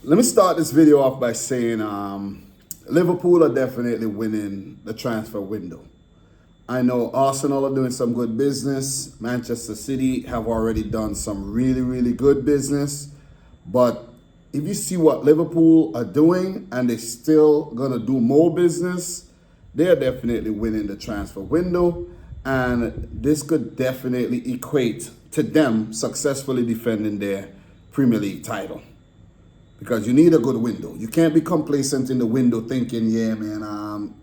Let me start this video off by saying Liverpool are definitely winning the transfer window. I know Arsenal are doing some good business. Manchester City have already done some really, really good business. But if you see what Liverpool are doing and they're still going to do more business, they're definitely winning the transfer window. And this could definitely equate to them successfully defending their Premier League title. Because you need a good window. You can't be complacent in the window thinking, yeah, man,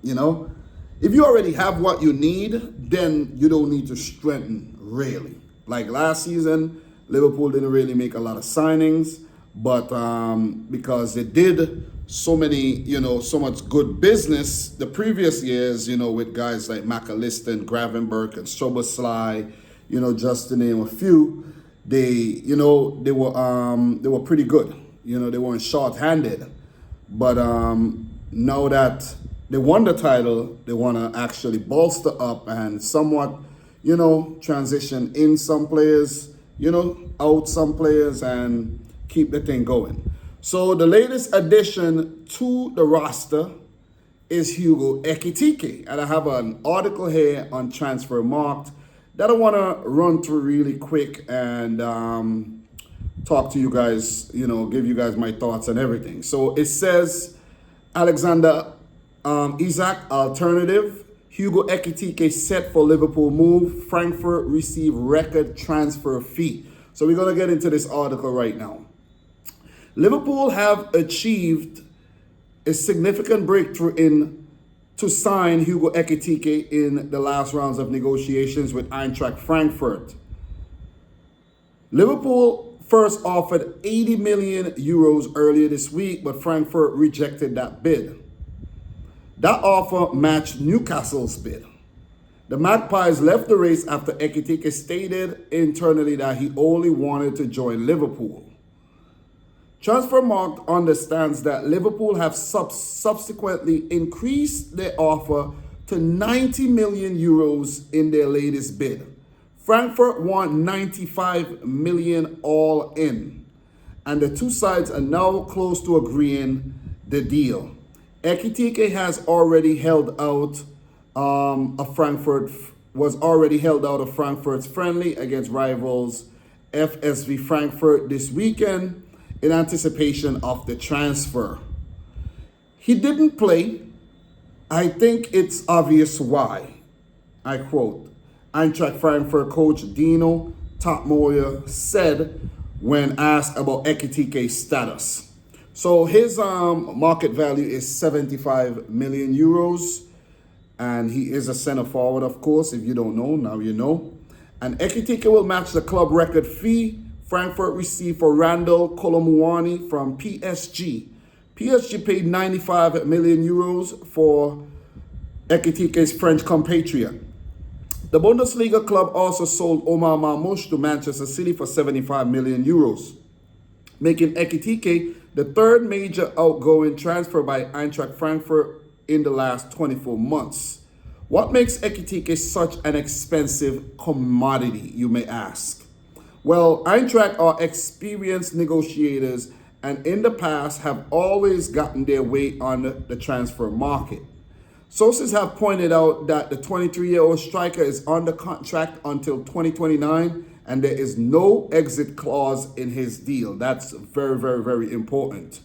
if you already have what you need, then you don't need to strengthen, really. Like last season, Liverpool didn't really make a lot of signings, but because they did so much good business the previous years, with guys like McAllister and Gravenberch and Szoboszlai, just to name a few, they were pretty good. They weren't short-handed. But now that they won the title, they want to actually bolster up and somewhat, transition in some players, out some players and keep the thing going. So the latest addition to the roster is Hugo Ekitike. And I have an article here on Transfermarkt that I want to run through really quick and talk to you guys, give you guys my thoughts and everything. So it says Alexander Isak alternative. Hugo Ekitike set for Liverpool move. Frankfurt receive record transfer fee. So we're going to get into this article right now. Liverpool have achieved a significant breakthrough to sign Hugo Ekitike in the last rounds of negotiations with Eintracht Frankfurt. Liverpool first offered 80 million euros earlier this week, but Frankfurt rejected that bid. That offer matched Newcastle's bid. The Magpies left the race after Ekitike stated internally that he only wanted to join Liverpool. Transfermarkt understands that Liverpool have subsequently increased their offer to 90 million euros in their latest bid. Frankfurt want 95 million all in, and the two sides are now close to agreeing the deal. Ekitike has already held out of Frankfurt's friendly against rivals FSV Frankfurt this weekend in anticipation of the transfer. He didn't play. I think it's obvious why. I quote, Eintracht Frankfurt coach Dino Topmoyer said when asked about Ekitike's status. So his market value is 75 million euros, and he is a center forward, of course. If you don't know, now you know. And Ekitike will match the club record fee Frankfurt received for Randall Kolomuani from PSG. PSG paid 95 million euros for Ekitike's French compatriot. The Bundesliga club also sold Omar Marmoush to Manchester City for 75 million euros, making Ekitike the third major outgoing transfer by Eintracht Frankfurt in the last 24 months. What makes Ekitike such an expensive commodity, you may ask? Well, Eintracht are experienced negotiators and in the past have always gotten their way on the transfer market. Sources have pointed out that the 23-year-old striker is under contract until 2029 and there is no exit clause in his deal. That's very, very, very important.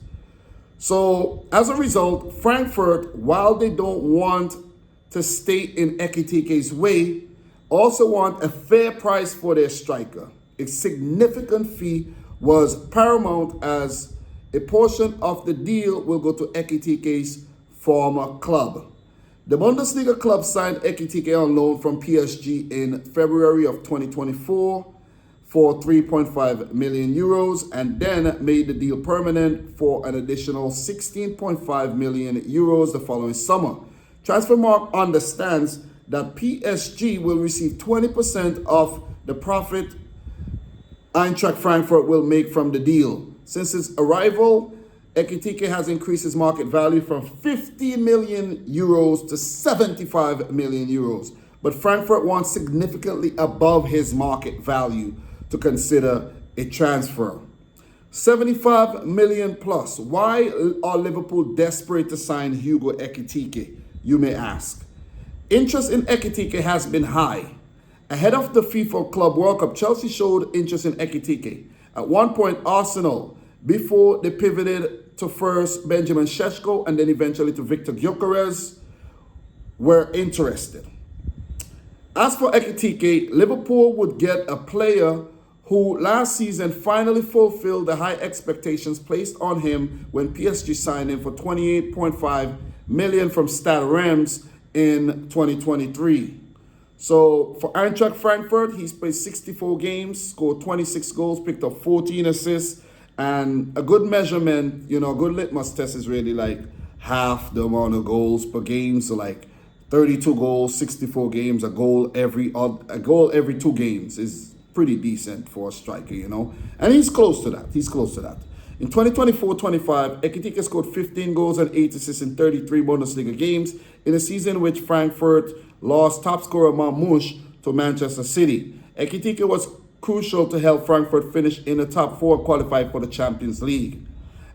So as a result, Frankfurt, while they don't want to stay in Ekitike's way, also want a fair price for their striker. A significant fee was paramount as a portion of the deal will go to Ekitike's former club. The Bundesliga club signed Ekitike on loan from PSG in February of 2024 for 3.5 million euros and then made the deal permanent for an additional 16.5 million euros the following summer. Transfermarkt understands that PSG will receive 20% of the profit Eintracht Frankfurt will make from the deal. Since its arrival, Ekitike has increased his market value from 50 million euros to 75 million euros. But Frankfurt wants significantly above his market value to consider a transfer. 75 million plus. Why are Liverpool desperate to sign Hugo Ekitike, you may ask? Interest in Ekitike has been high. Ahead of the FIFA Club World Cup, Chelsea showed interest in Ekitike. At one point, Arsenal, before they pivoted to first Benjamin Šeško and then eventually to Victor Gyökeres, were interested. As for Ekitike, Liverpool would get a player who last season finally fulfilled the high expectations placed on him when PSG signed him for 28.5 million from Stade Reims in 2023. So for Eintracht Frankfurt, he's played 64 games, scored 26 goals, picked up 14 assists, and a good measurement, a good litmus test is really like half the amount of goals per game. So like 32 goals, 64 games, a goal every 2 games is pretty decent for a striker, And he's close to that. In 2024-25, Ekitike scored 15 goals and 8 assists in 33 Bundesliga games in a season in which Frankfurt lost top scorer Marmoush to Manchester City. Ekitike was crucial to help Frankfurt finish in the top 4, qualify for the Champions League.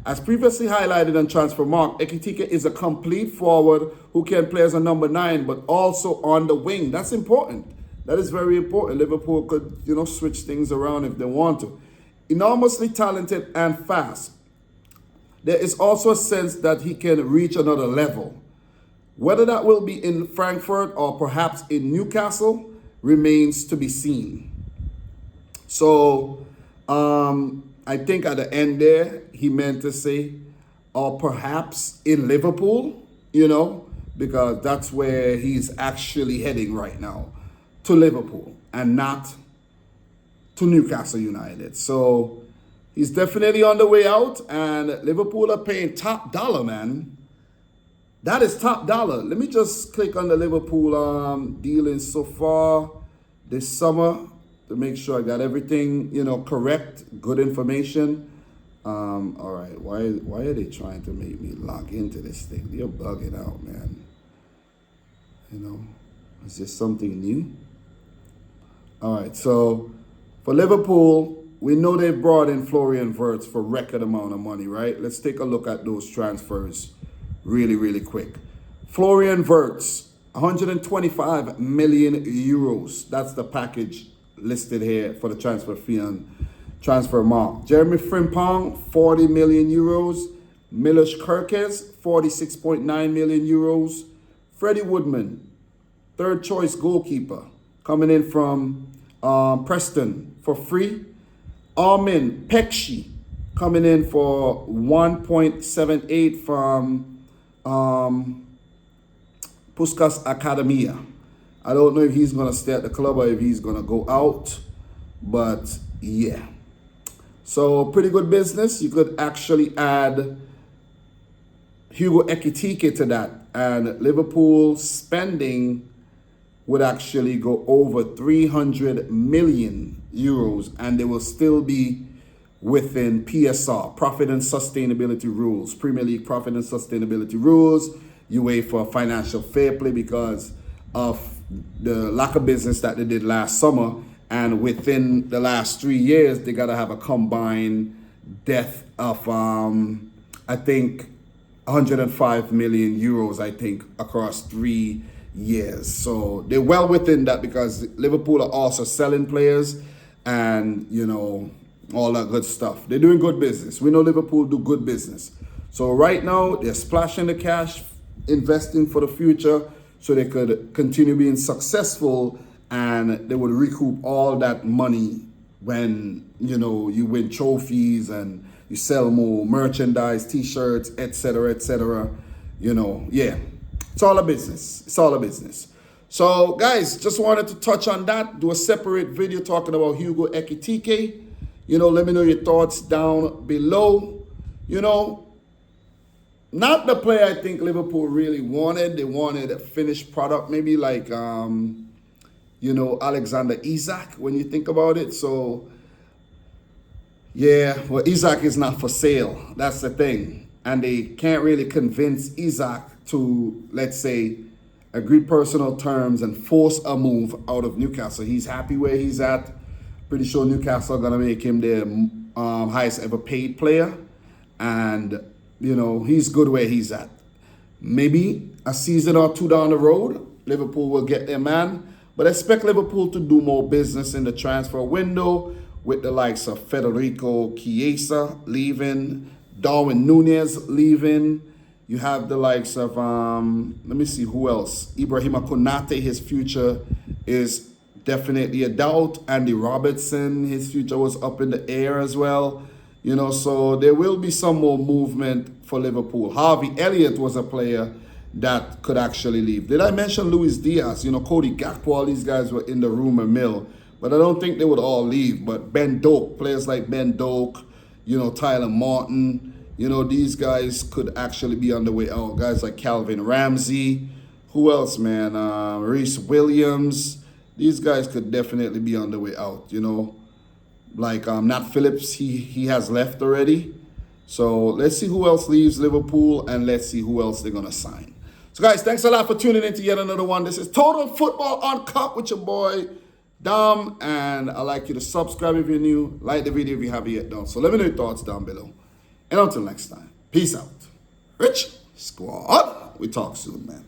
As previously highlighted on Transfermarkt, Ekitike is a complete forward who can play as a number 9, but also on the wing. That's important. That is very important. Liverpool could, switch things around if they want to. Enormously talented and fast. There is also a sense that he can reach another level. Whether that will be in Frankfurt or perhaps in Newcastle remains to be seen. So, I think at the end there, he meant to say, or perhaps in Liverpool, because that's where he's actually heading right now, to Liverpool and not to Newcastle United. So he's definitely on the way out, and Liverpool are paying top dollar, man. That is top dollar. Let me just click on the Liverpool dealings so far this summer to make sure I got everything, correct, good information. All right, why are they trying to make me log into this thing? They're bugging out, man. Is this something new? All right, so for Liverpool, we know they've brought in Florian Wirtz for record amount of money, right? Let's take a look at those transfers really, really quick. Florian Wirtz, 125 million euros. That's the package listed here for the transfer fee on Transfermarkt. Jeremy Frimpong, 40 million euros. Milos Kerkez, 46.9 million euros. Freddie Woodman, third choice goalkeeper, coming in from Preston for free. Armin Pekshi, coming in for 1.78 from Puskas Academia. I don't know if he's going to stay at the club or if he's going to go out, but yeah. So pretty good business. You could actually add Hugo Ekitike to that, and Liverpool spending would actually go over 300 million euros, and they will still be within PSR, Profit and Sustainability Rules, Premier League Profit and Sustainability Rules, UEFA Financial Fair Play, because of the lack of business that they did last summer. And within the last 3 years, they got to have a combined debt of, I think, 105 million euros, I think, across 3 years. So they're well within that, because Liverpool are also selling players and, all that good stuff. They're doing good business. We know Liverpool do good business. So right now, they're splashing the cash, investing for the future so they could continue being successful, and they would recoup all that money when, you win trophies and you sell more merchandise, t-shirts, etc., etc. Yeah, it's all a business. It's all a business. So, guys, just wanted to touch on that, do a separate video talking about Hugo Ekitike. Let me know your thoughts down below. Not the player I think Liverpool really wanted. They wanted a finished product, maybe like, Alexander Isak, when you think about it. So, yeah, well, Isak is not for sale. That's the thing. And they can't really convince Isak to, let's say, agree personal terms and force a move out of Newcastle. He's happy where he's at. Pretty sure Newcastle are going to make him their highest ever paid player. And, you know, he's good where he's at. Maybe a season or two down the road, Liverpool will get their man. But I expect Liverpool to do more business in the transfer window with the likes of Federico Chiesa leaving, Darwin Nunez leaving. You have the likes of, let me see who else. Ibrahima Konate, his future is definitely a doubt. Andy Robertson, his future was up in the air as well. You know, so there will be some more movement for Liverpool. Harvey Elliott was a player that could actually leave. Did I mention Luis Diaz? You know, Cody Gakpo, all these guys were in the rumor mill. But I don't think they would all leave. But Ben Doak, players like Ben Doak, you know, Tyler Martin, you know, these guys could actually be on the way out. Guys like Calvin Ramsey. Who else, man? Reece Williams. These guys could definitely be on the way out, you know. Like Nat Phillips, he has left already. So let's see who else leaves Liverpool, and let's see who else they're going to sign. So, guys, thanks a lot for tuning in to yet another one. This is Total Football Uncut with your boy, Dom. And I'd like you to subscribe if you're new. Like the video if you haven't yet done. So let me know your thoughts down below. And until next time, peace out. Rich Squad. We talk soon, man.